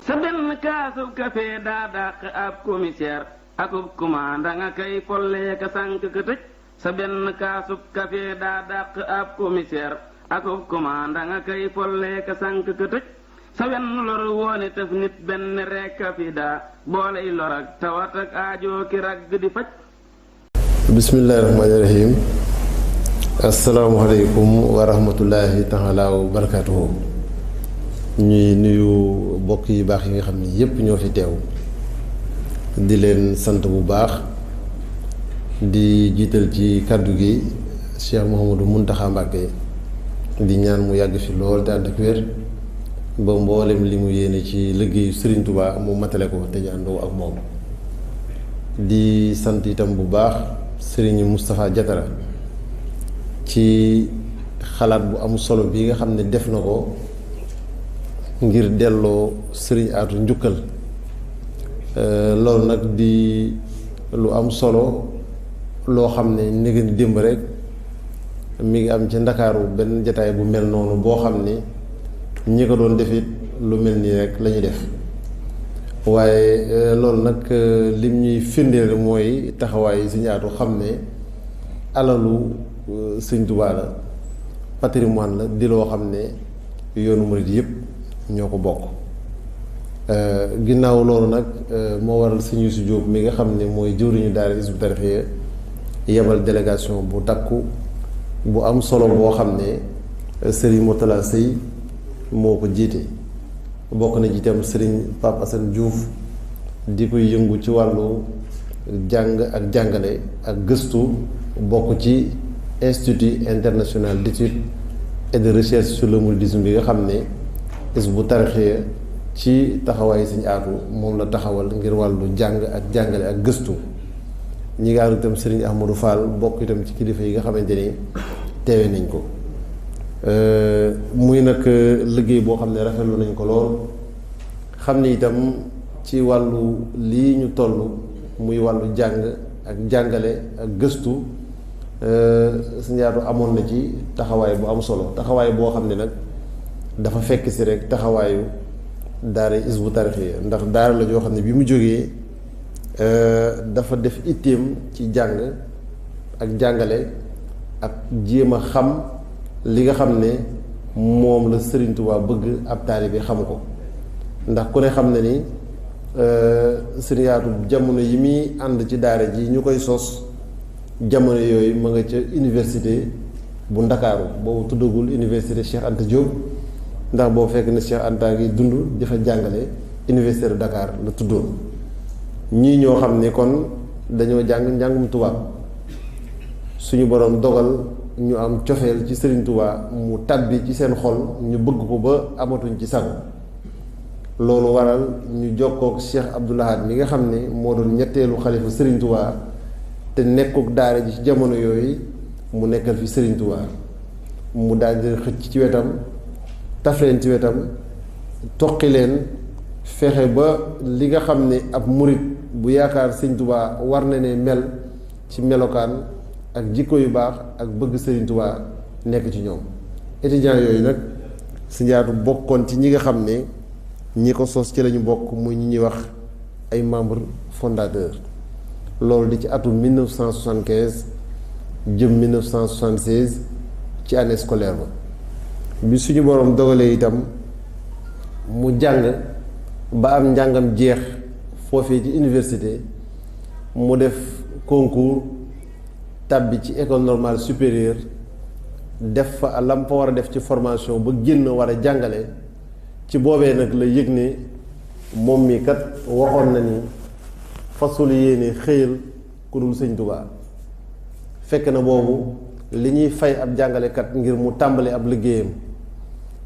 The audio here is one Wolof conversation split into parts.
sa benn kaasub kafe daa dàq ab commissaire akub commandant nga kay follee ka sànk ka tëj sa benn kaasub kafe daa dàq ab commissaire akub commandant nga kay follee ka sànk ka tëj sa wenn lor woone tëf nit benn rekk a fi daa booley lor ak tawat ak aajoo ki ragg di faj. bismillaahi rahmaani rahiim. asalaamaaleykum wa rahmatullahi taala wa barakaatuhu. ñuy nuyu mbokk yi baax yi nga xam ni yépp ñoo fi teew di leen sant bu baax di jiital ci kàddu gi Cheikh Mouhamadou Mountakha Mbacké di ñaan mu yàgg fi lool te ànd ak wér ba mboolem li mu yéene ci liggéeyu Serigne Touba mu matale ko te ñu àndoo ak moom. di sant itam bu baax Serigne Moustapha Diatara ci xalaat bu am solo bi nga xam ne def na ko ngir delloo Serigne Atou njukkal. loolu nag di lu am solo loo xam ne néegani démb rek mi ngi am ci Ndakaaru benn jataay bu mel noonu boo xam ne ñi ko doon defit lu mel nii rek la ñuy def waaye loolu nag lim ñuy firndeel mooy taxawaay Serigne Atou xam ne alalu Serigne Touba la patrimoine la di loo xam ne yoonu murid yépp ñoo ko bokk. ginnaaw loolu nag moo waral Serigne Youssou Diop mi nga xam ne mooy jëwriñu daara Hizbut Tarqiyyah yebal délégation bu takku bu am solo boo xam ne Serigne Mourtala Sey moo ko jiite bokk na ci itam Serigne Pape Assane Diouf di koy yëngu ci wàllu jàng ak jàngale ak gëstu bokk ci Institut international d'études et de recherche sur le mouridisme bi nga xam ne Hizbut Tarqiyyah ci taxawaayu Serigne Atou moom la taxawal ngir wàllu jàng ak jàngale ak gëstu ñi nga ànd itam Serigne Ahmadou Fall bokk itam ci kilifa yi nga xamante ni teewe nañ ko muy nag liggéey boo xam ne rafetlu nañ ko lool xam ne itam ci wàllu lii ñu toll muy wàllu jàng ak jàngale ak gëstu Serigne Atou amoon na ci taxawaay bu am solo taxawaay boo xam ne nag dafa fekk si rek taxawaayu daara Hizbut Tarqiyyah ndax daara la joo xam ne bi mu jógee dafa def itteem ci jàng ak jàngale ak jéem a xam li nga xam ne moom la Serigne Touba bëgg ab taalibe xam ko ndax ku ne xam ne ni Serigne Atou jamono yi muy ànd ci daara ji ñu koy sos jamono yooyu ma nga ca université bu Ndakaaru boobu tuddagul université Cheikh Anta Diop ndax boo fekk ne Cheikh Anta ngi dund di fa jàngale université de Dakar la tuddoon ñii ñoo xam ne kon dañoo jàng njàngum tubaab suñu boroom dogal ñu am cofeel ci Serigne Touba mu tàbbi ci seen xol ñu bëgg ko ba amatuñ ci sago loolu waral ñu jokkook Cheikh Abdoul Ahad mi nga xam ne moo doon ñetteelu xalifa Serigne Touba te nekkuk daara ji ci jamono yooyu mu nekkal fi Serigne Touba mu daal di xëcc ci wetam taf leen ci wetam toqi leen fexe ba li nga xam ne ab murit bu yaakaar Serigne Touba war na ne mel ci melokaan ak jikko yu baax ak bëgg Serigne Touba nekk ci ñoom étudiants yooyu nag Serigne Atou bokkoon ci ñi nga xam ne ñi ko sos ci lañu bokk muy ñi ñuy wax ay membres fondateurs loolu di ci atum 1975 jëm 1976 ci année scolaire ba bi suñu boroom dogalee itam mu jàng ba am njàngam jeex foofee ci université mu def concours tàbbi ci école normale supérieure def fa lam fa war a def ci formation ba génn war a jàngale ci boobee nag la yëg ne moom mi kat waxoon na ni fasul yéene xëyal ku dul Sëñ Tuubaa fekk na boobu li ñuy fay ab jàngalekat ngir mu tàmbali ab liggéeyam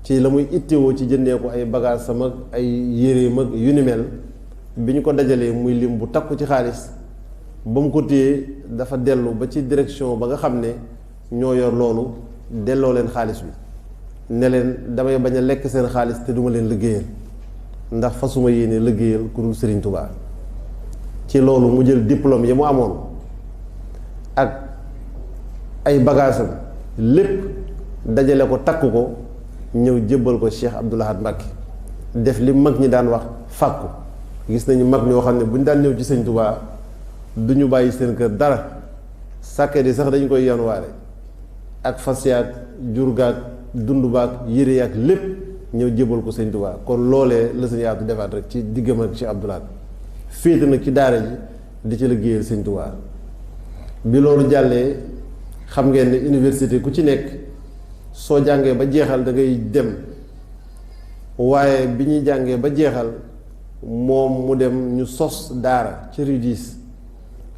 ci la muy ittewoo ci jëndee ko ay bagages sama ak ay yére mag yu ni mel bi ñu ko dajalee muy lim bu takku ci xaalis ba mu ko téyee dafa dellu ba ci direction ba nga xam ne ñoo yor loolu delloo leen xaalis bi ne leen damay bañ a lekk seen xaalis te duma leen liggéeyal ndax fasuma yéene liggéeyal ku dul Serigne Touba ci loolu mu jël diplôme yi mu amoon ak ay bagaasam lépp dajale ko takk ko ñëw jébbal ko Cheikh Abdoul Ahad Mbacké def li mag ñi daan wax fàkku. Gis nañu mag ñoo xam ne bu ñu daan ñëw ci sëñ Tuubaa du ñu bàyyi seen kër dara, sàkket yi sax dañu koy yanuwaale ak fas yaag jur gaag dund baag yére yaag lépp ñëw jébal ko sëñ Tuubaa. kon loolee la sëñ Aatu defaat rek ci diggam ak ci Abdou Lahad féete nag ci daara ji di ci liggéeyal sëñ Tuubaa. bi loolu jàllee xam ngeen ne université ku ci nekk soo jàngee ba jeexal da ngay dem, waaye bi ñuy jàngee ba jeexal moom mu dem ñu sos daara ci rue 10.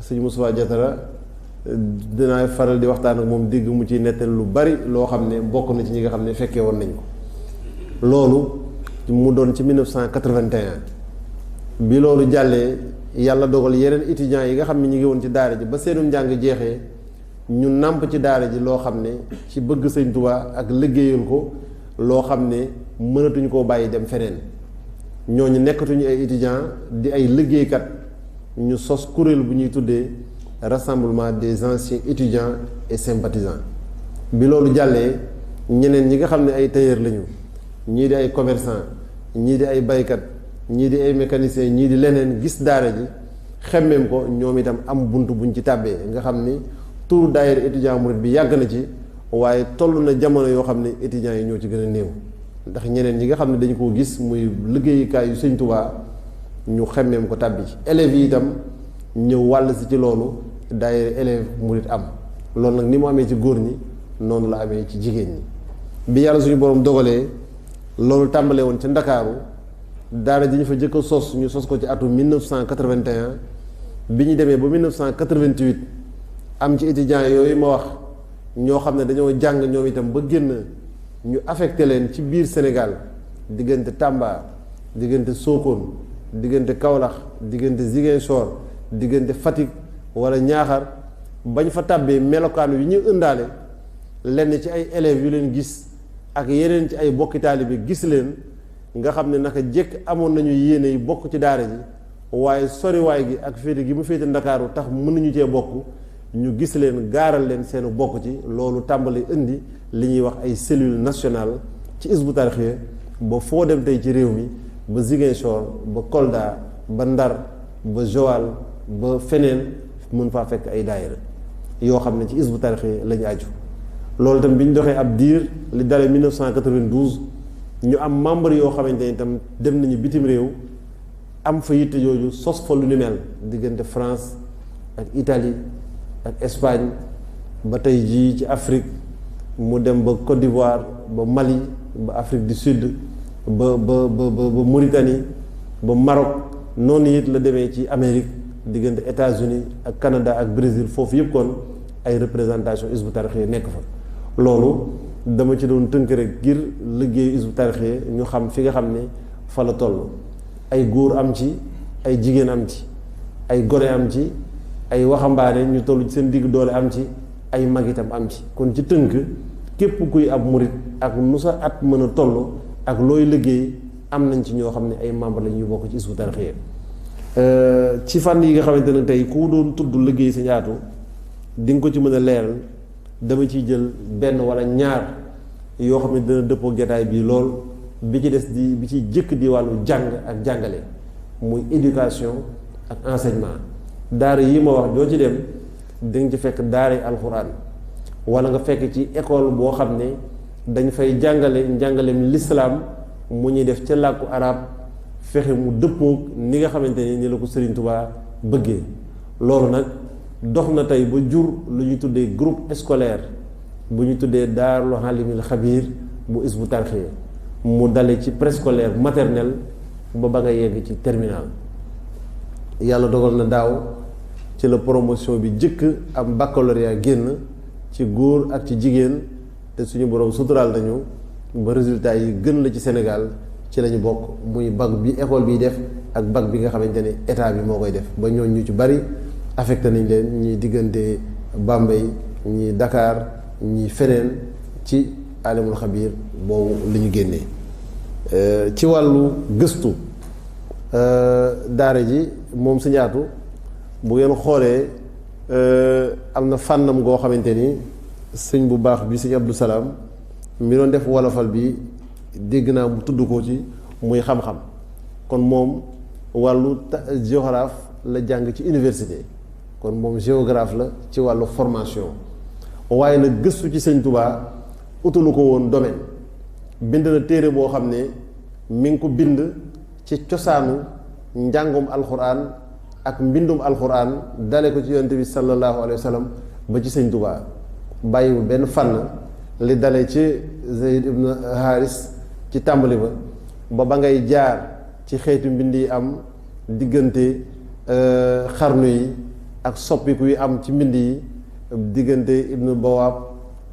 sëñ Moussa Diatara dinaa faral di waxtaan ak moom dégg mu ci nettal lu bari loo xam ne bokk na ci ñi nga xam ne fekkee woon nañ ko. loolu mu doon ci 1981 bi loolu jàllee yàlla dogal yeneen étudiants yi nga xam ne ñu ngi woon ci daara ji ba seenum njàng jeexee ñu nàmp ci daara ji loo xam ne ci bëgg sëñ Tuubaa ak liggéeyal ko loo xam ne mënatuñu koo bàyyi dem feneen. ñooñu nekkatuñu ay étudiants di ay liggéeykat, ñu sos kuréel bu ñuy tuddee rassemblement des anciens étudiants et sympathisants. bi loolu jàllee ñeneen ñi nga xam ne ay tailleur lañu, ñii di ay commerçant, ñii di ay baykat, ñii di ay mécanicien, ñii di leneen, gis daara ji xemmeem ko, ñoom itam am bunt buñ ci tàbbee. nga xam ni turu daayira étudiant murid bi yàgg na ci, waaye toll na jamono yoo xam ne étudiants yi ñoo ci gën a néew. ndax ñeneen ñi nga xam ne dañu koo gis muy liggéeyukaay yu sëñ Tuubaa ñu xemmeem ko tàbbi ci. élèves yi itam ñëw wàll si ci loolu, daayira élève murid am. loolu nag ni mu amee ci góor ñi noonu la amee ci jigéen ñi. bi yàlla suñu borom dogalee loolu tàmbalee woon ca Ndakaaru, daara ji ñu fa jëkk a sos ñu sos ko ci atum 1981. bi ñu demee ba 1988 am ci étudiants yooyu ma wax ñoo xam ne dañoo jàng ñoom itam ba génn, ñu affecté leen ci biir Sénégal, diggante Tamba, diggante Sokone, diggante Kaolack, diggante Ziguinchor, diggante Fatick wala Ñaaxar. bañ fa tàbbee melokaan wi ñu ëndaale, lenn ci ay élèves yu leen gis ak yeneen ci ay bokki taalibe gis leen, nga xam ne naka jekk amoon nañu yéene yi bokk ci daara ji, waaye soriwaay gi ak féete gi mu féete Ndakaaru tax mënuñu cee bokk. ñu gis leen, gaaral leen seenu bokk ci. loolu tàmbali indi li ñuy wax ay cellule nationale ci Hizbut Tarqiyyah ba foo dem tey ci réew mi, ba Ziguinchor, ba Kolda, ba Ndar, ba Joal, ba feneen mën faa fekk ay daayira yoo xam ne ci Hizbut Tarqiyyah lañu aju. loolu tam bi ñu doxee ab diir, li dalee 1992 ñu am membre yoo xamante ni itam dem nañu bitim réew, am fa yitte jooju sos fa lu ni mel, diggante France ak Italie ak Espagne, ba tey jii ci Afrique mu dem ba Côte d'Ivoire, ba Mali, ba Afrique du Sud, ba Mauritanie, ba Maroc. noonu it la demee ci Amérique, diggante États-Unis ak Canada ak Brésil, foofu yëpp kon ay représentation Hizbut Tarqiyyah nekk fa. loolu dama ci doon tënk rek ngir liggéeyu Hizbut Tarqiyyah ñu xam fi nga xam ne fa la toll. ay góor am ci, ay jigéen am ci, ay gone am ci, ay waxambaane ñu toll ci seen digg doole am ci, ay mag itam am ci. kon ci tënk, képp kuy ab murit ak nu sa at mën a toll ak looy liggéey, am nañ ci ñoo xam ne ay membre la ñuy bokk ci Hizbut Tarqiyyah. ci fànn yi nga xamante ne tey ku doon tudd liggéey Sëñ Aatu di nga ko ci mën a leeral, dama ciy jël benn wala ñaar yoo xam ne dina dëppoo jataay bii lool. bi ci des bi ci jëkk di wàllu jàng ak jàngale, muy éducation ak enseignement. daara yi ma wax doo ci dem di nga ci fekk daara alxuraan, wala nga fekk ci école boo xam ne dañ fay jàngale njàngaleem lislaam mu ñuy def ca làkku arab, fexe mu dëppoog ni nga xamante ni la ko Serigne Touba bëggee. loolu nag dox na tey ba jur lu ñu tuddee groupe scolaire bu ñu tuddee Daarul Alimil Xabiir bu Hizbut Tarqiyyah, mu dale ci préscolaire maternelle ba nga yegg ci terminal. yàlla dogal na daaw ci la promotion bi jëkk am baccalauréat génn ci góor ak ci jigéen, te suñu borom suturaal nañu ba résultat yi gën la ci Sénégal ci lañu bokk, muy bac bi école biy def ak bac bi nga xamante ne état bi moo koy def. ba ñooñ ñu ci bari affecté nañ leen, ñi diggante Bambey, ñi Dakar, ñi feneen ci alimul xabiir boobu li ñu génnee. ci wàllu gëstu, daara ji moom Sëñ Aatu bu ngeen xoolee am na fànnam goo xamante ni sëñ bu baax bi sëñ Abdou Salaam mi doon def wolofal bi dégg naa mu tudd ko ci, muy xam-xam. kon moom wàllu géographe la jàng ci université, kon moom géographe la ci wàllu formation. waaye nag gëstu ci sëñ Touba utalu ko woon domaine. bind na téere boo xam ne mi ngi ko bind ci cosaanu njàngum alxuraan ak mbindum alxuraan dale ko ci yonent bi sallallahu alayhi wa sallam ba ci sëñ Touba bàyyiwul benn fànn li dale ci Zayd ibn Haris ci tàmbali ba ngay jaar ci xeetu mbind yi am diggante xarnu yi ak soppiku yi am ci mbind yi diggante ibnu Bawaab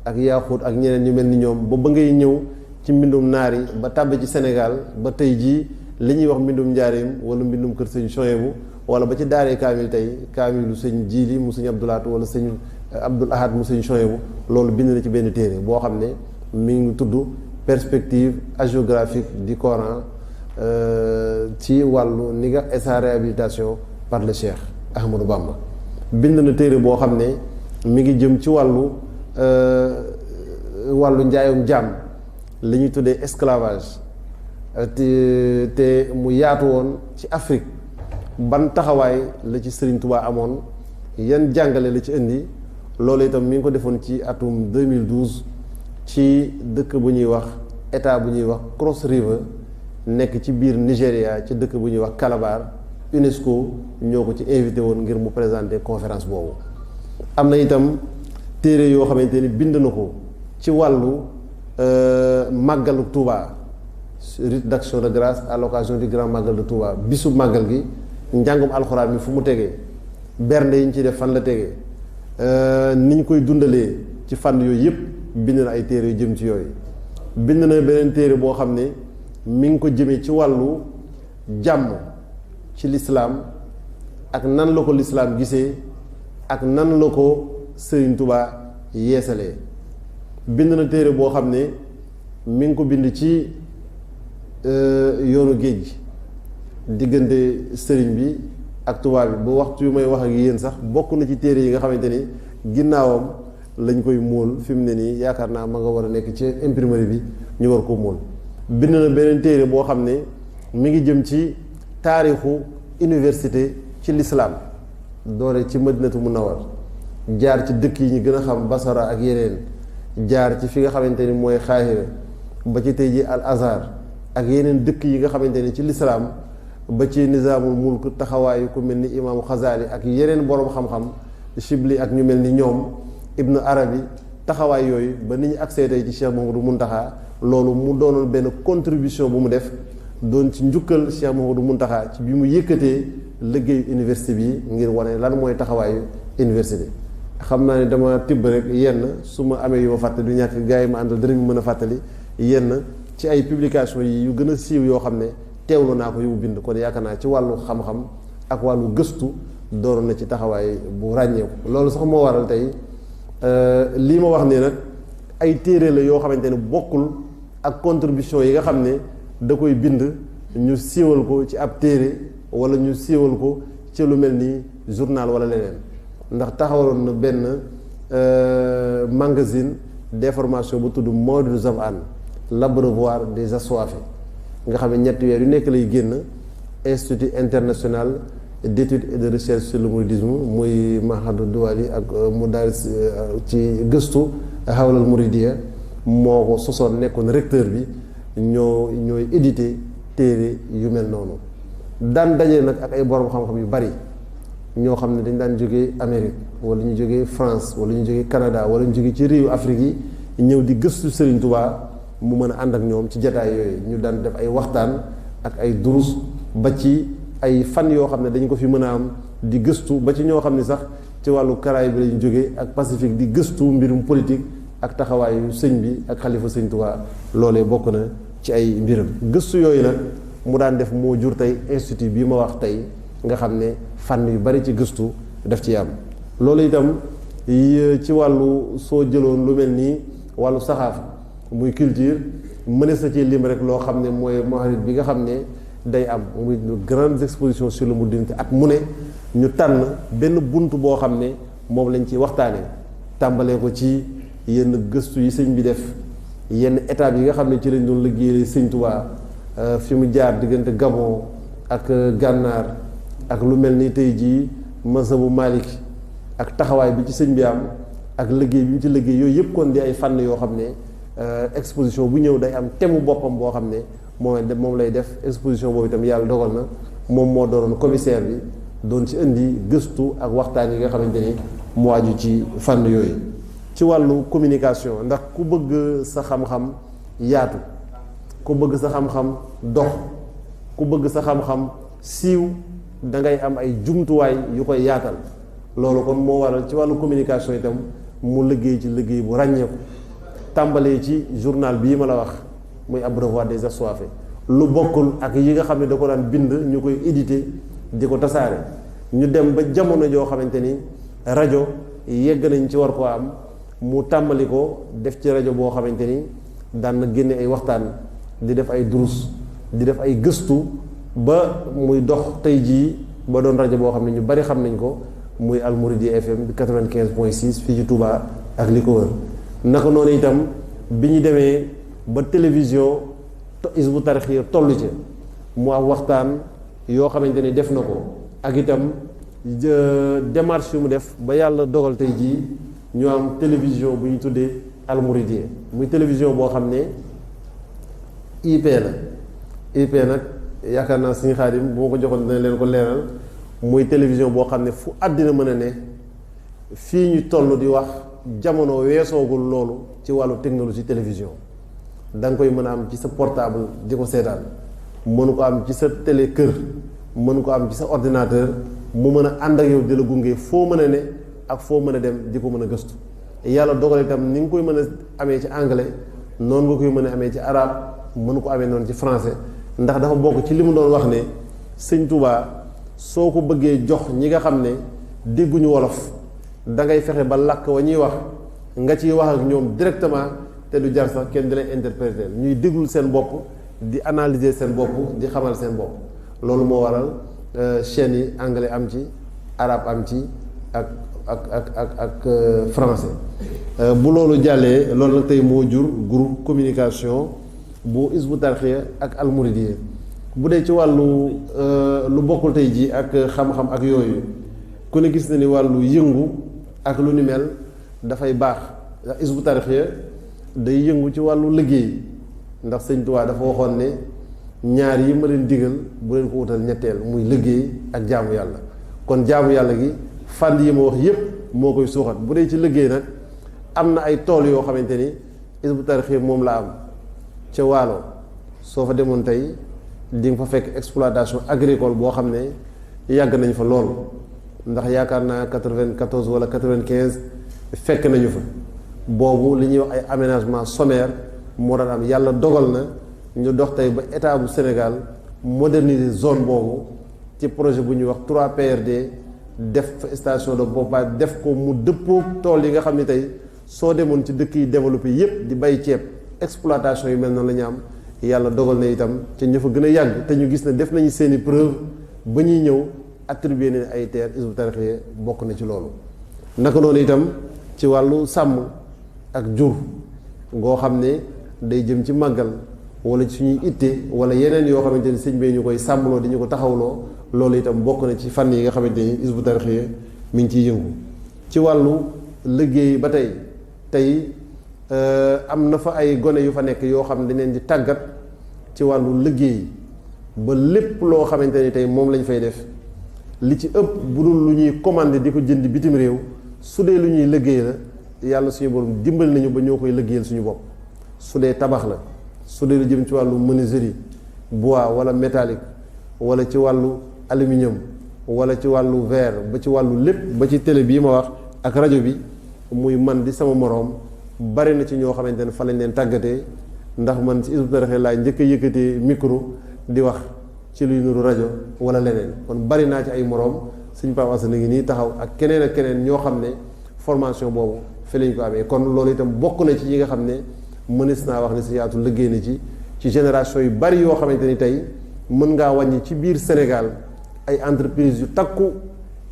ak Yaaxuut ak ñeneen ñu mel ni ñoom ba ngay ñëw ci mbindum naar yi ba tàbbi ci Sénégal ba tey jii li ñuy wax mbindum njaareem wala mbindum kër sëñ Souhaïbou wala ba ci daaree kaamil tey kaamilu sëñ Jiili mu sëñ Abdul Ahad wala sëñ Abdul Ahad mu sëñ Souhaïbou loolu bind na ci benn téere boo xam ne mi ngi tudd perspective hagiographique du Coran ci wàllu ni nga et sa réhabilitation par le Cheikh Ahmadou Bamba. bind na téere boo xam ne mi ngi jëm ci wàllu njaayum jaam li ñuy tuddee esclavage te mu yaatu woon ci Afrique ban taxawaay la ci Serigne Touba amoon yan jàngale la ci indi loolu itam mi ngi ko defoon ci atum 2012 ci dëkk bu ñuy wax état bu ñuy wax Cross River nekk ci biir Nigéria ci dëkk bu ñuy wax Calabar. UNESCO ñoo ko ci invité woon ngir mu présenter conférence boobu. am na itam téere yoo xamante ni bind na ko ci wàllu màggalu Touba, rite d'action de grâce à l'occasion du grand màggal de Touba, bisu màggal gi njàngum alxuraan mi fu mu tegee bernde yi ñu ci def fan la tegee ni ñu koy dundalee ci fànn yooyu yëpp bind na ay téere yu jëm ci yooyu. bind na beneen téere boo xam ne mi ngi ko jëmee ci wàllu jàmm ci lislaam ak nan la ko lislaam gisee ak nan la ko Sëriñ Touba yeesalee. bind na téere boo xam ne mi ngi ko bind ci yoonu géej gi diggante sëriñ bi ak tubaab bi ba waxtu yu may wax ak yéen sax bokk na ci téere yi nga xamante ni ginnaawam lañ koy móol fi mu ne nii yaakaar naa ma nga war a nekk ci imprimerie bi ñu war ko móol. bind na beneen téere boo xam ne mi ngi jëm ci taarixu université ci lislaam doore ci Madinatu Munawwar jaar ci dëkk yi ñu gën a xam Basara ak yeneen jaar ci fi nga xamante ni mooy Xaahira ba ci tey ji Al Azhar ak yeneen dëkk yi nga xamante ni ci lislaam ba ci nizaamul mulk taxawaayu ku mel ni imaamu Xasaali ak yeneen boroom xam-xam Shibli ak ñu mel ni ñoom Ibnu Arabi taxawaay yooyu ba ni ñu agsee tey ci Cheikh Mouhamadou Mountakha loolu mu doonoon benn contribution bu mu def doon ci njukkal Cheikh Mouhamadou Mountakha ci bi mu yëkkatee liggéeyu université bi ngir wane lan mooy taxawaayu université. xam naa ne dama tibb rek yenn su ma amee yu ma fàtte du ñàkk gars yi ma àndal dara mën a fàttali yenn ci ay publication yi yu gën a siiw yoo xam ne teewlu naa ko yu mu bind kon yaakaar naa ci wàllu xam-xam ak wàllu gëstu dooroon na ci taxawaay bu ràññeeku. loolu sax moo waral tey lii ma wax nii nag ay téere la yoo xamante ne bokkul ak contribution yi nga xam ne da koy bind ñu siiwal ko ci ab téere wala ñu siiwal ko ci lu mel ni journal wala leneen. ndax taxawaloon na benn magazine d'information bu tudd Mawridu Zam'an l'abreuvoir des assoiffés nga xam ne ñetti weer yu nekk lay génn institut international d'études et de recherche sur le mouridisme muy Mahadu Duwali ak mu daal ci gëstu xawlal Mouridiya moo ko sosoon nekkoon recteur bi ñooy édité téere yu mel noonu daan daje nag ak ay borom xam-xam yu bari ñoo xam ne dañ daan jógee Amérique wala ñu jógee France wala ñu jógee Canada wala ñu jógee ci réewu Afrique yi ñëw di gëstu Serigne Touba mu mën a ànd ak ñoom ci jataay yooyu ñu daan def ay waxtaan ak ay durus ba ci ay fan yoo xam ne dañu ko fi mën a am di gëstu ba ci ñoo xam ne sax ci wàllu Caraïbes bi lañu jógee ak Pacifique di gëstu mbirum politique ak taxawaayu sëñ bi ak xalifa sëñ Touba loolee bokk na ci ay mbiram. gëstu yooyu nag mu daan def moo jur tey institut bii ma wax tey nga xam ne fànn yu bari ci gëstu daf ci am. loolu itam ci wàllu soo jëloon lu mel nii wàllu saxaaf muy culture mënees na ci lim rek loo xam ne mooy mawlid bi nga xam ne day am muy grandes expositions sur le mouridisme at mu ne ñu tànn benn bunt boo xam ne moom lañ ci waxtaanee tàmbalee ko ci yenn gëstu yi sëñ bi def yenn étapes yi nga xam ne ci lañ doon liggéeyee sëñ Touba fi mu jaar diggante Gabon ak gànnaar ak lu mel ni tey jii mazhabu Malik ak taxawaay bi ci sëñ bi am ak liggéey bi mu ci liggéey yooyu yëpp kon di ay fànn yoo xam ne exposition bu ñëw day am thème boppam boo xam ne moom lay def exposition boobu itam yàlla dogal na moom moo doon commissaire bi doon ci indi gëstu ak waxtaan yi nga xamante ni mu waaju ci fànn yooyu. ci wàllu communication ndax ku bëgg sa xam-xam yaatu ku bëgg sa xam-xam dox ku bëgg sa xam-xam siiw da ngay am ay jumtuwaay yu koy yaatal loolu kon moo waral ci wàllu communication itam mu liggéey ci liggéey bu ràññeeku tàmbalee ci journal bii ma la wax muy Abreuvoir des Assoiffés lu bokkul ak yi nga xam ne da ko daan bind ñu koy édité di ko tasaare ñu dem ba jamono joo xamante ni rajo yegg nañ ci war koo am mu tàmbali ko def ci rajo boo xamante ni daan na génne ay waxtaan di def ay durus di def ay gëstu ba muy dox tey jii ba doon rajo boo xam ne ñu bari xam nañ ko muy Al Mouridiyyah FM 95.6 fii ci Touba ak li ko wër naka noonu itam bi ñu demee ba télévision Hizbut Tarqiyyah toll ci mu am waxtaan yoo xamante ni def na ko ak itam démarche yu mu def ba yàlla dogal tey jii ñu am télévision bu ñu tuddee Al Mouridiyyah muy télévision boo xam ne IP la IP nag yaakaar naa suñu Xaadim bu ma ko joxoon dina leen ko leeral muy télévision boo xam ne fu àddina mën a ne fii ñu toll di wax jamono weesoogul loolu ci wàllu technologie télévision da nga koy mën a am ci sa portable di ko seetaan mën ko am ci sa télé kër mën ko am ci sa ordinateur mu mën a ànd ak yow di la gunge foo mën a ne ak foo mën a dem di ko mën a gëstu yàlla dogal itam ni nga koy mën a amee ci anglais noonu nga koy mën a amee ci arabe mën ko amee noonu ci français ndax dafa bokk ci li mu doon wax ne sëñ Touba soo ko bëggee jox ñi nga xam ne dégguñu wolof da ngay fexe ba làkk wa ñuy wax nga ciy wax ak ñoom directement te du jar sax kenn di lay interpréter ñuy déglul seen bopp di analyser seen bopp di xamal seen bopp loolu moo waral chaînes yi anglais am ci arabe am ci ak français bu loolu jàllee loolu nag tey moo jur groupe communication bu Hizbut Tarqiyyah ak Al Mouridiyyah bu dee ci wàllu lu bokkul tey ji ak xam-xam ak yooyu ku ne gis na ni wàllu yëngu ak lu ni mel dafay baax ndax Hizbut Tarqiyyah day yëngu ci wàllu liggéey ndax sëñ Tuubaa dafa waxoon ne ñaar yi ma leen digal bu leen ko wutal ñetteel muy liggéey ak jaamu yàlla kon jaamu yàlla gi fànn yi ma wax yépp moo koy suuxat bu dee ci liggéey nag am na ay tool yoo xamante ni Hizbut Tarqiyyah moom la am ca Waalo soo fa demoon tey di nga fa fekk exploitation agricole boo xam ne yàgg nañ fa lool ndax yaakaar naa 94 wala 95 fekk nañu fa boobu li ñuy wax ay aménagement sommaire moo daan am yàlla dogal na ñu dox tey ba état bu Sénégal moderniser zone boobu ci projet bu ñuy wax 3PRD def fa station de pompage def ko mu dëppoo tool yi nga xam ne tey soo demoon ci dëkk yi développé yépp di bay ceeb exploitation yu mel noonu la ñu am yàlla dogal na itam ca ña fa gën a yàgg te ñu gis ne def nañu seeni preuve ba ñuy ñëw attribué ne ay terre Hizbut Tarqiyyah bokk na ci loolu naka noonu itam ci wàllu sàmm ak jur ngoo xam ne day jëm ci màggal wala ci suñuy itte wala yeneen yoo xamante ni sëñ bee ñu koy sàmmloo di ñu ko taxawloo loolu itam bokk na ci fànn yi nga xamante ni Hizbut Tarqiyyah mi ngi ciy yëngu ci wàllu liggéey ba tey am na fa ay gone yu fa nekk yoo xam ne dañ leen di tàggat ci wàllu liggéey ba lépp loo xamante ni tey moom lañ fay def li ci ëpp bu dul lu ñuy commandé di ko jënd bitim réew su dee lu ñuy liggéey la yàlla suñu borom dimbali nañu ba ñoo koy liggéeyal suñu bopp su dee tabax la su dee lu jëm ci wàllu menuiserie bois wala métallique wala ci wàllu aluminium wala ci wàllu verre ba ci wàllu lépp ba ci télé bii ma wax ak rajo bi muy man di sama moroom bari na ci ñoo xamante ne fa lañ leen tàggatee ndax man ci Hizbut Tarqiyyah laay njëkk a yëkkatee micro di wax ci luy nuru rajo wala leneen kon bari naa ci ay moroom suñ Pape Assane ngi nii taxaw ak keneen ñoo xam ne formation boobu fi lañ ko amee kon loolu itam bokk na ci yi nga xam ne mënees naa wax ne si yaatu liggéey na ci génération yu bari yoo xamante ni tey mën ngaa wàññi ci biir Sénégal ay entreprises yu takku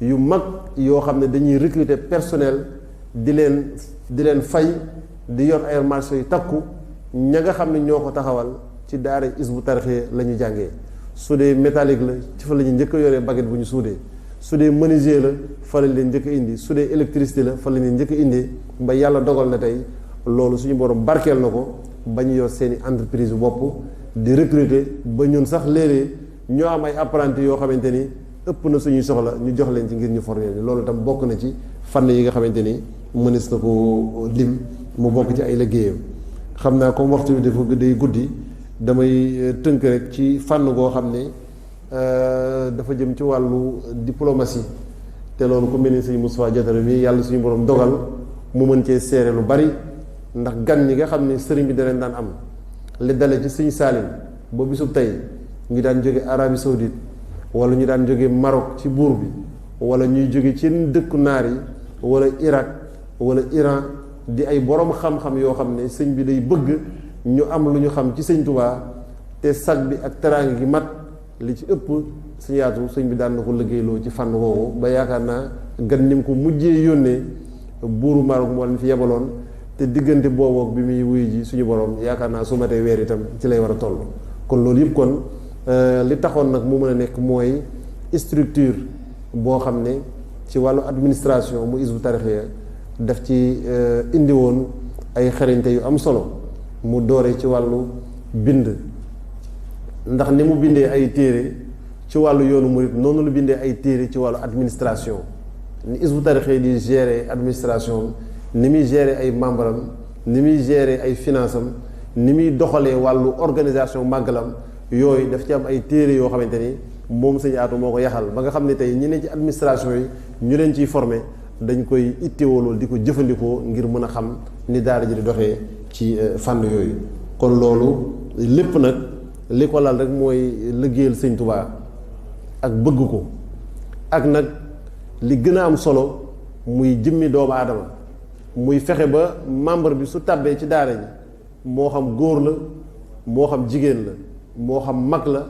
yu mag yoo xam ne dañuy recruter personnel di leen fay di yor ay marché yu takku ña nga xam ne ñoo ko taxawal ci daara Hizbut Tarqiyyah la ñu jàngee su dee métallique la ci fa la ñu njëkk a yoree baguette bu ñu suudee, su dee menuisier la fa lañ leen njëkk a indi, su dee électricité la fa lañ leen njëkk a indi, ba yàlla dogal na tey loolu suñu borom barkeel na ko ba ñu yor seeni entreprise bopp di recruter ba ñun sax léeg-léeg ñoo am ay apprentis yoo xamante ni ëpp na suñuy soxla ñu jox leen ci ngir ñu former ni loolu tam bokk na ci fànn yi nga xamante ni mënees na ko lim mu bokk ci ay liggéeyam. xam naa comme waxtu bi dafa day guddi damay tënk rek ci fànn goo xam ne dafa jëm ci wàllu diplomatie te loolu ku mel ni sëñ Moustapha Diatara mi yàlla suñu borom dogal mu mën cee seere lu bari ndax gan ñi nga xam ne sëriñ bi da leen daan am li dale ci sëñ Salim ba bisub tey ñu daan jóge Arabie Saoudite wala ñu daan jóge Maroc ci buur bi wala ñuy jóge ci dëkku naar yi wala Irak wala Iran di ay borom xam-xam yoo xam ne sëñ bi day bëgg ñu am lu ñu xam ci sëñ Tuubaa te sag bi ak teraanga gi mat li ci ëpp suñu yaatu sëñ bi daan na ko liggéeyloo ci fànn woowu ba yaakaar naa gan ñi ko mujjee yónnee buuru Maroc moo leen fi yebaloon te diggante boobu bi muy wuyu ji suñu borom yaakaar naa su matee weer itam ci lay war a toll. kon loolu yëpp kon li taxoon nag mu mën a nekk mooy structure boo xam ne ci wàllu administration mu Hizbut Tarqiyyah daf ci indi woon ay xarañte yu am solo mu doore ci wàllu bind ndax ni mu bindee ay téere ci wàllu yoonu murit noonu lu bindee ay téere ci wàllu administration ni Hizbut Tarqiyyah di gérer administration ni muy gérer ay membre am ni muy gérer ay finance am ni muy doxalee wàllu organisation màggalam yooyu daf ci am ay téere yoo xamante ni moom sëñ Aatu moo ko yaxal ba nga xam ne tey ñi ne ci administration yi ñu leen ciy formé dañ koy ittewoo loolu di ko jëfandikoo ngir mën a xam ni daara ji di doxee ci fànn yooyu. kon loolu lépp nag li ko lal rek mooy liggéeyal sëñ Tuubaa ak bëgg ko ak nag li gën a am solo muy jëmmi doomu aadama muy fexe ba membre bi su tàbbee ci daara ji moo xam góor la moo xam jigéen la moo xam mag la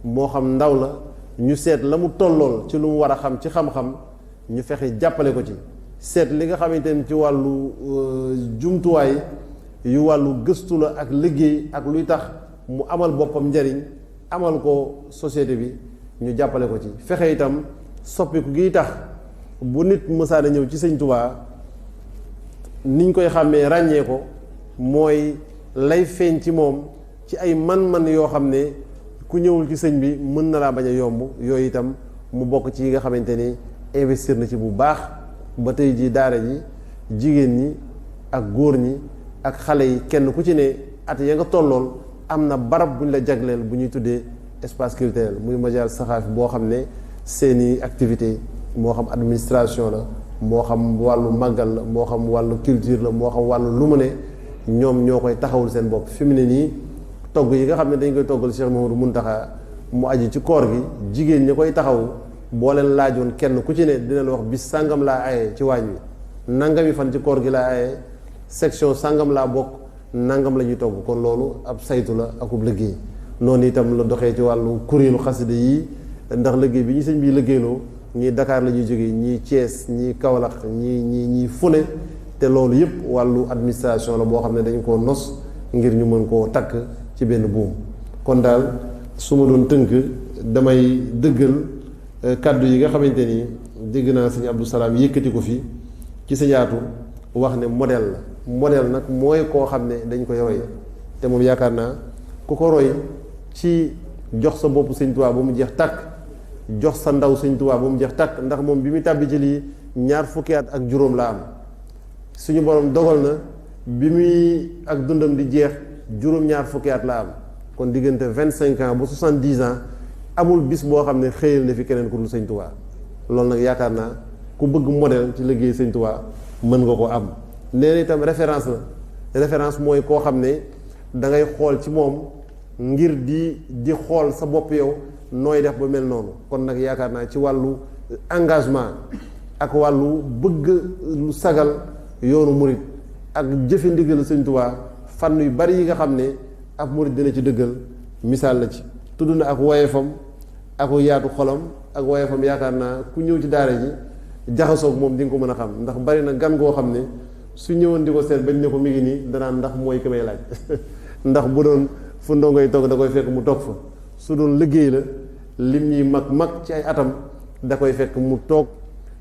moo xam ndaw la ñu seet la mu tollool ci lu mu war a xam ci xam-xam ñu fexe jàppale ko ci seet li nga xamante ne ci wàllu jumtuwaay yu wàllu gëstu la ak liggéey ak luy tax mu amal boppam njariñ amal ko société bi ñu jàppale ko ci fexe itam soppiku gi tax bu nit mësaana ñëw ci sëñ Tuubaa niñ koy xàmmee ràññee ko mooy lay feeñ ci moom ci ay man-man yoo xam ne ku ñëwul ci sëñ bi mën na laa bañ a yomb yooyu itam mu bokk ci yi nga xamante ni investir na ci bu baax ba tey ji daara ji jigéen ñi ak góor ñi ak xale yi kenn ku ci ne at ya nga tollool am na barab bu ñu la jagleel bu ñuy tuddee espace culturel muy majaal saxaafi boo xam ne seeni activité moo xam administration la moo xam wàllu màggal la moo xam wàllu culture la moo xam wàllu lu mu ne ñoom ñoo koy taxawul seen bopp fi mu ne nii togg yi nga xam ne dañ koy toggal Cheikh Mouhamadou Mountakha mu aju ci koor gi jigéen ñi koy taxaw boo leen laajoon kenn ku ci ne dina la wax bis sàngam laa aye ci waañ wi nangami fan ci koor gi laa aye section sàngam laa bokk nangam la ñuy togg kon loolu ab saytu la akub liggéey noonu itam la doxee ci wàllu kuréelu xasida yi ndax liggéey bi ñu sëñ bi liggéeyloo ñii Dakar la ñuy jógee ñii Thiès ñii Kaolack ñii Fune te loolu yëpp wàllu administration la boo xam ne dañ koo nos ngir ñu mën koo takk ci benn buum kon daal su ma doon tënk damay dëggal kàddu yi nga xamante ni dégg naa sëñ Abdou Salaam yëkkati ko fi ci sa yaatu wax ne modèle la modèle nag mooy koo xam ne dañ koy roy te moom yaakaar naa ku ko roy ci jox sa bopp sëñ Tuubaa ba mu jeex tàkk jox sa ndaw sëñ Tuubaa ba mu jeex tàkk ndax moom bi muy tàbbi ci lii 20 fukki at ak juróom la am suñu borom dogal na bi muy ak dundam di jeex juróom-ñaar fukki at la am kon diggante 25 ans ba 70 ans amul bis boo xam ne xëyal na fi keneen ku dul sëñ Tuubaa loolu nag yaakaar naa ku bëgg modèle ci liggéey sëñ Tuubaa mën nga ko am nee na itam référence la référence mooy koo xam ne da ngay xool ci moom ngir di xool sa bopp yow nooy def ba mel noonu kon nag yaakaar naa ci wàllu engagement ak wàllu bëgg lu sagal yoonu murit ak jëfe ndigal sëñ Tuubaa fànn yu bari yi nga xam ne ab murit dina ci dëggal misaal la ci tudd na ak woyefam ak yaatu xolam ak woyefam yaakaar naa ku ñëw ci daara ji jaxasoog moom di nga ko mën a xam ndax bari na gan goo xam ne su ñëwoon di ko seet bañ ne ko mi ngi nii danaan ndax mooy ki may laaj ndax bu doon fu ndongoy toog da koy fekk mu toog fa su doon liggéey la lim ñuy mag ci ay atam da koy fekk mu toog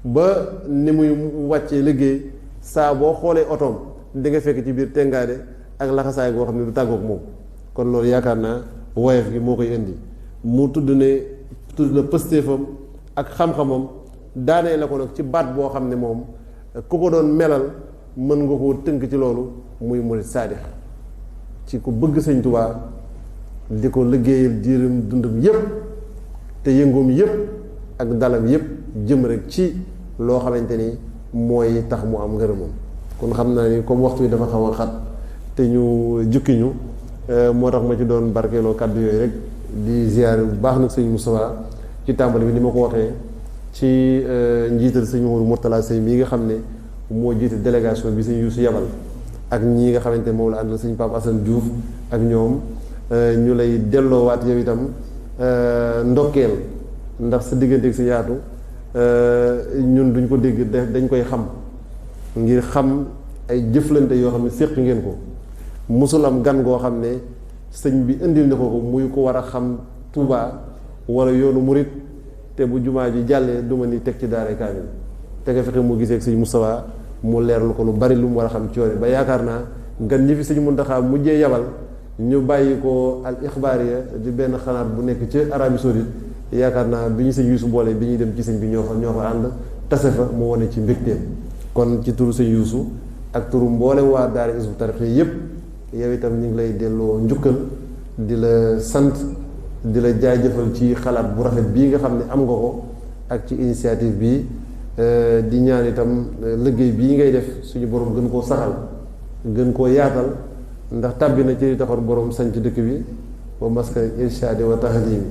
ba ni muy wàccee liggéey saa boo xoolee otoom di nga fekk ci biir tengaade ak laxasaay goo xam ne du tàggoog moom. kon loolu yaakaar naa woyof gi moo koy indi mu tudd na pëstéefam ak xam-xamam daanee la ko nag ci baat boo xam ne moom ku ko doon melal mën nga koo tënk ci loolu muy murid saadix ci ku bëgg Sëñ Tuubaa di ko liggéeyal diiram dundam yépp te yëngoom yépp ak dalam yépp jëm rek ci loo xamante ni mooy tax mu am ngërëmam. kon xam naa ni comme waxtu yi dafa xaw a xat te ñu jukki ñu moo tax ma ci doon barkeeloo kàddu yooyu rek di ziyaare bu baax nag sëñ Moustapha ci tàmbali bi ni ma ko waxee ci njiital sëñ Mouhamadou Mourtala Sey mii nga xam ne moo jiite délégation bi sëñ Youssou yabal ak ñii nga xamante ne moom la àndal sëñ Pape Assane Diouf ak ñoom ñu lay delloowaat yow itam ndokkeel ndax sa digganteeg si yaatu ñun duñ ko dégg dañ koy xam ngir xam ay jëflante yoo xam ne séq ngeen ko musul am gan goo xam ne sëñ bi indil na ko muy ko war a xam Touba wala yoonu murit te bu jumaa ji jàllee duma ni teg ci daara kaamil te nga fexe mu gisee ak sëñ Moustapha mu leerlu ko lu bari lu mu war a xam ci yoon ba yaakaar naa gan ñi fi sëñ Muntaxa mujjee yabal ñu bàyyi ko al ixbaariya di benn xanaat bu nekk ci Arabie Saoudite yaakaar naa bi ñu sëñ Yuusu boole bi ñuy dem ci sëñ bi ñoo fa ànd tase fa mu wane ci mbégteem kon ci turu sëñ Yuusu ak turu mboole waa daara Hizbut Tarqiyyah yépp yow itam ñu ngi lay delloo njukkal di la sant di la jaajëfal ci xalaat bu rafet bii nga xam ne am nga ko ak ci initiative bi di ñaan itam liggéey bii ngay def suñu borom gën koo saxal gën koo yaatal ndax tàbbi na ci li taxoon borom sanc dëkk bi wa maskani irshaadi wa tahlimi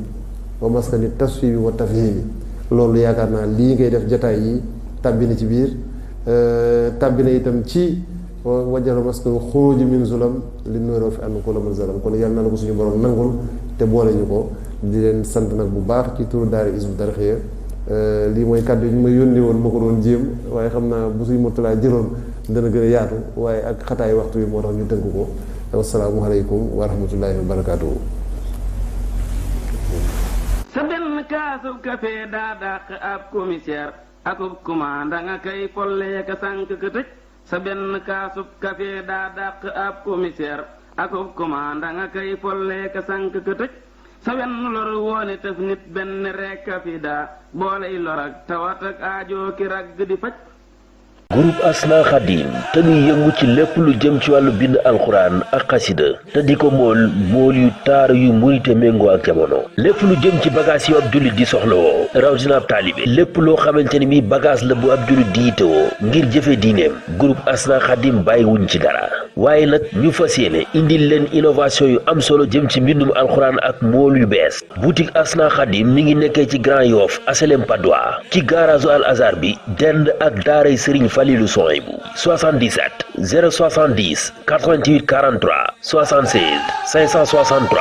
wa maskani tasfibi wa tafhimi loolu yaakaar naa lii ngay def jataay yi tàbbi na ci biir tàbbi na itam ci wajjal maskanu xuruji min zulam li nuuroo fi ànd ko la man zalam kon yàlla na la ko suñu borom nangul te boole ñu ko di leen sant nag bu baax ci turu daara Hizbut Tarqiyyah lii mooy kàddu yi ñu ma yónnee woon ma ko doon jéem waaye xam naa bu suñu Murtala jëloon dana gën a yaatu waaye ak xataay waxtu bi moo tax ñu tënk ko wassalaamu aleykum wa rahmatullahi wa barakaatuhu. sa benn kaasub kafe daa dàq ab commissaire akub commanda nga kay follee ka sànq ka tëj sa benn kaasub kafe daa dàq ab commissaire akub commanda nga kay follee ka sànq ka tëj sa wenn lor woone tëf nit benn rekk a fi daa booley lor ak tawat ak aajoo ki ragg di faj. groupe Asna Khadim te muy yëngu ci lépp lu jëm ci wàllu bind alxuraan ak xasida te di ko mool yu taar yu murite méngoo ak jamono lépp lu jëm ci bagage yu ab jullit di soxlawoo rawatina ab taalibe lépp loo xamante ni mi bagage la bu ab jullit di yitewoo ngir jëfe diineem groupe Asna Khadim bàyyiwuñ ci dara waaye nag ñu fas yéene indil leen innovation yu am solo jëm ci mbindum alxuraan ak mool yu bees boutique Asna Khadim mi ngi nekkee ci Grand Yoff HLM Patte d'Oie ci garage Al Azhar bi dend ak daaray Serigne Falilou Sohaibou 77 070 88 43 76 563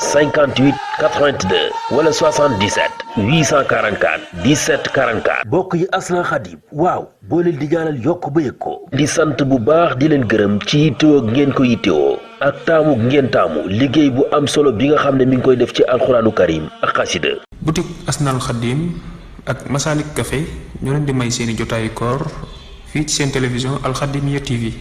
58 82 wala 77 844 17 44 bokk yi Asna Khadim waaw boo leen di ñaanal yokk ba yëg ko di sant bu baax di leen gërëm ci yittewoo ngeen ko yittewoo ak taamu ngeen taamu liggéey bu am solo bi nga xam ne mi ngi koy def ci alxuraanu karim ak xasida boutique Asna Khadim ak Masalik Café ñoo leen di may seeni jotaayu koor fii ci seen télévision Al Khadimiyyah TV